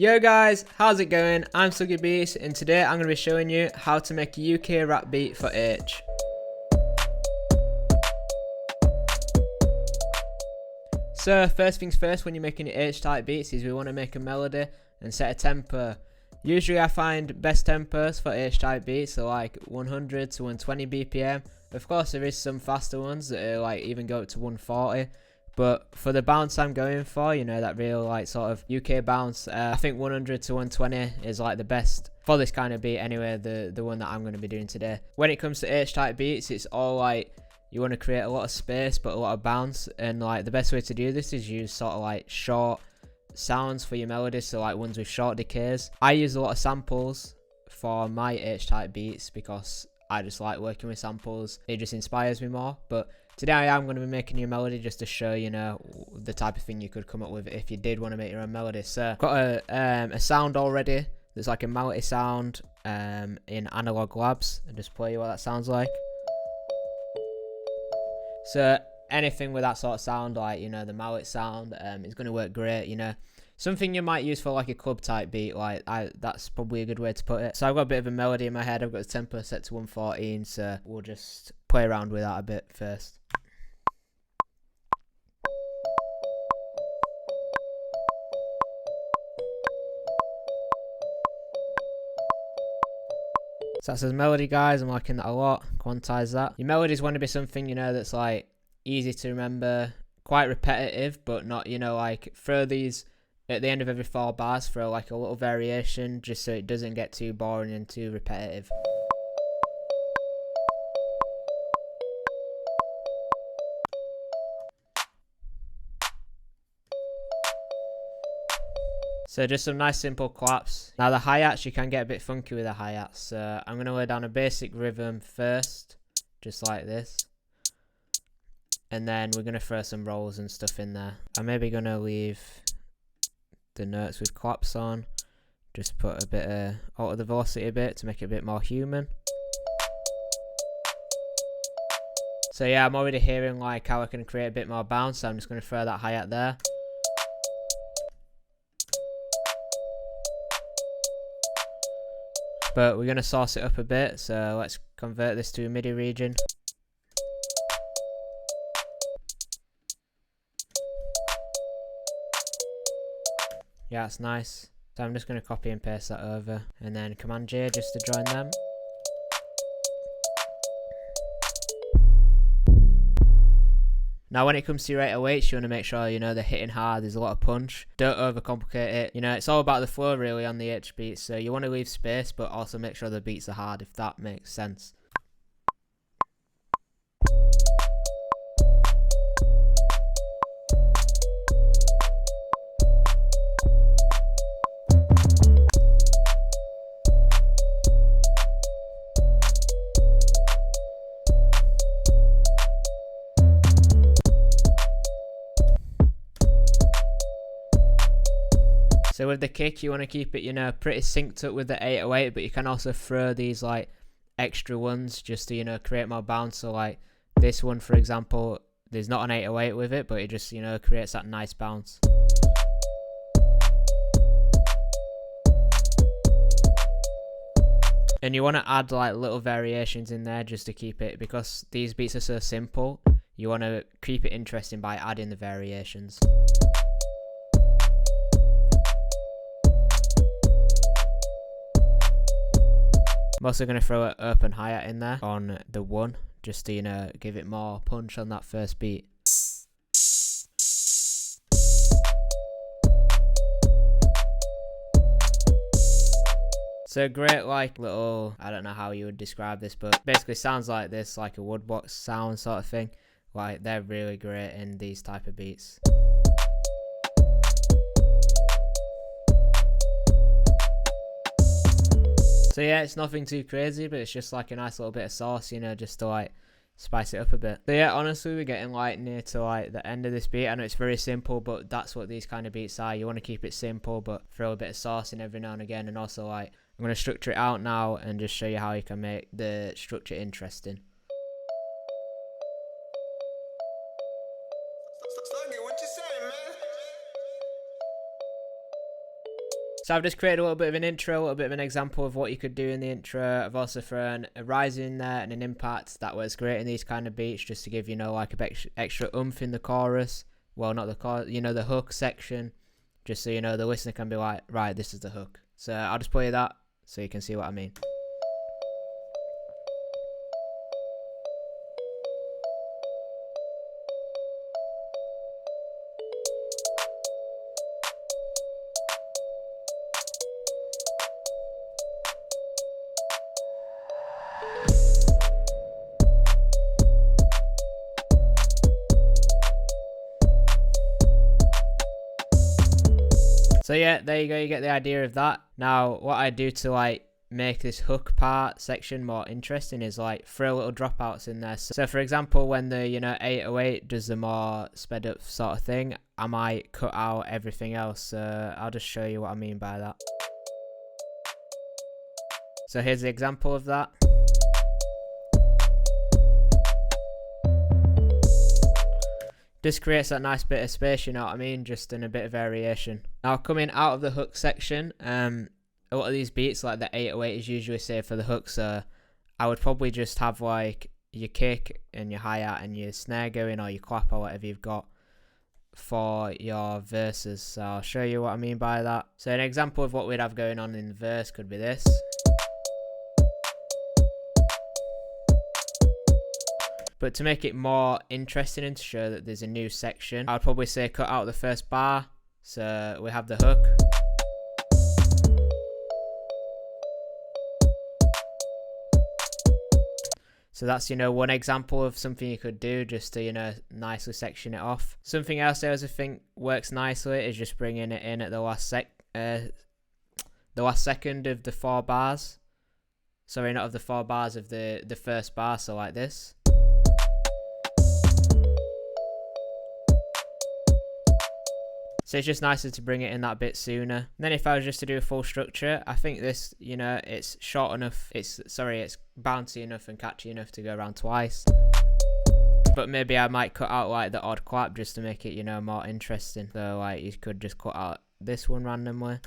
Yo guys, how's it going? I'm Suggy Beast and today I'm going to be showing you how to make a UK rap beat for Aitch. So first things first, when you're making your Aitch type beats is we want to make a melody and set a tempo. Usually I find best tempos for Aitch type beats are like 100 to 120 BPM. Of course there is some faster ones that are like even go up to 140. But for the bounce I'm going for, you know, that real like sort of UK bounce, I think 100 to 120 is like the best for this kind of beat anyway, the one that I'm going to be doing today. When it comes to Aitch type beats, it's all like, you want to create a lot of space but a lot of bounce, and like the best way to do this is use sort of like short sounds for your melodies, so like ones with short decays. I use a lot of samples for my Aitch type beats because I just like working with samples, it just inspires me more. But today I am going to be making you a melody just to show, you know, the type of thing you could come up with if you did want to make your own melody. So I've got a sound already that's like a melody sound in Analog Labs. I'll just play you what that sounds like. So anything with that sort of sound, like, you know, the mallet sound, is going to work great, you know. Something you might use for like a club type beat, like that's probably a good way to put it. So I've got a bit of a melody in my head, I've got the tempo set to 114, so we'll just play around with that a bit first. So that says melody, guys. I'm liking that a lot. Quantize that. Your melodies want to be something, you know, that's like easy to remember, quite repetitive, but not, you know, like throw these at the end of every 4 bars, throw like a little variation just so it doesn't get too boring and too repetitive. So just some nice simple claps. Now the hi-hats, you can get a bit funky with the hi-hats. So I'm going to lay down a basic rhythm first, just like this. And then we're going to throw some rolls and stuff in there. I'm maybe going to leave the notes with claps on. Just put a bit of, alter the velocity a bit to make it a bit more human. So yeah, I'm already hearing like how I can create a bit more bounce. So I'm just going to throw that hi-hat there. But we're going to sauce it up a bit, so let's convert this to a MIDI region. Yeah, that's nice. So I'm just going to copy and paste that over, and then Command J just to join them. Now when it comes to your 808s, you want to make sure, you know, they're hitting hard, there's a lot of punch. Don't overcomplicate it. You know, it's all about the flow really on the Aitch beats, so you want to leave space but also make sure the beats are hard, if that makes sense. So with the kick, you want to keep it, you know, pretty synced up with the 808, but you can also throw these like extra ones just to, you know, create more bounce. So like this one, for example, there's not an 808 with it, but it just, you know, creates that nice bounce. And you want to add like little variations in there just to keep it, because these beats are so simple, you want to keep it interesting by adding the variations. I'm also going to throw an open hi-hat in there on the 1, just to, you know, give it more punch on that first beat. So great like little, I don't know how you would describe this, but basically sounds like this, like a woodbox sound sort of thing. Like they're really great in these type of beats. So yeah, it's nothing too crazy, but it's just like a nice little bit of sauce, you know, just to like spice it up a bit. So yeah, honestly, we're getting like near to like the end of this beat. I know it's very simple, but that's what these kind of beats are. You want to keep it simple, but throw a bit of sauce in every now and again. And also like, I'm going to structure it out now and just show you how you can make the structure interesting. So I've just created a little bit of an intro, a little bit of an example of what you could do in the intro. I've also thrown a rise in there and an impact that was great in these kind of beats, just to give, you know, like a bit extra oomph in the chorus. Well, not the chorus, you know, the hook section, just so you know the listener can be like, right, this is the hook. So I'll just play that so you can see what I mean. So yeah, there you go, you get the idea of that. Now, what I do to like make this hook part section more interesting is like throw little dropouts in there. So for example, when the, you know, 808 does the more sped up sort of thing, I might cut out everything else. So I'll just show you what I mean by that. So here's the example of that. Just creates that nice bit of space, you know what I mean, just in a bit of variation. Now coming out of the hook section, a lot of these beats like the 808 is usually saved for the hook, so I would probably just have like your kick and your hi-hat and your snare going, or your clap or whatever you've got for your verses. So I'll show you what I mean by that. So an example of what we'd have going on in the verse could be this. But to make it more interesting and to show that there's a new section, I'd probably say cut out the first bar. So we have the hook. So that's, you know, one example of something you could do just to, you know, nicely section it off. Something else I also think works nicely is just bringing it in at the last second of the 4 bars. Sorry, not of the 4 bars, of the first bar, so like this. So it's just nicer to bring it in that bit sooner. And then if I was just to do a full structure, I think this, you know, it's short enough, it's bouncy enough and catchy enough to go around twice. But maybe I might cut out like the odd clap just to make it, you know, more interesting. So like you could just cut out this one randomly.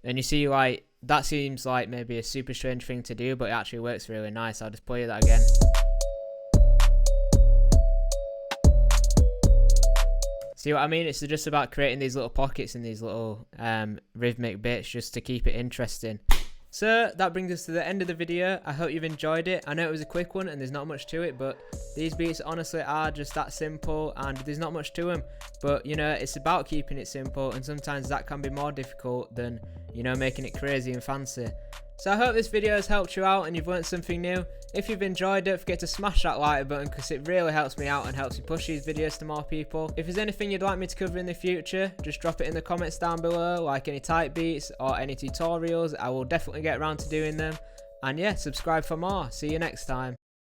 And you see, like, that seems like maybe a super strange thing to do, but it actually works really nice. I'll just play that again. See what I mean? It's just about creating these little pockets and these little rhythmic bits just to keep it interesting. So that brings us to the end of the video. I hope you've enjoyed it. I know it was a quick one and there's not much to it, but these beats honestly are just that simple and there's not much to them. But, you know, it's about keeping it simple, and sometimes that can be more difficult than, you know, making it crazy and fancy. So I hope this video has helped you out and you've learned something new. If you've enjoyed, don't forget to smash that like button, because it really helps me out and helps me push these videos to more people. If there's anything you'd like me to cover in the future, just drop it in the comments down below, like any type beats or any tutorials. I will definitely get around to doing them. And yeah, subscribe for more. See you next time.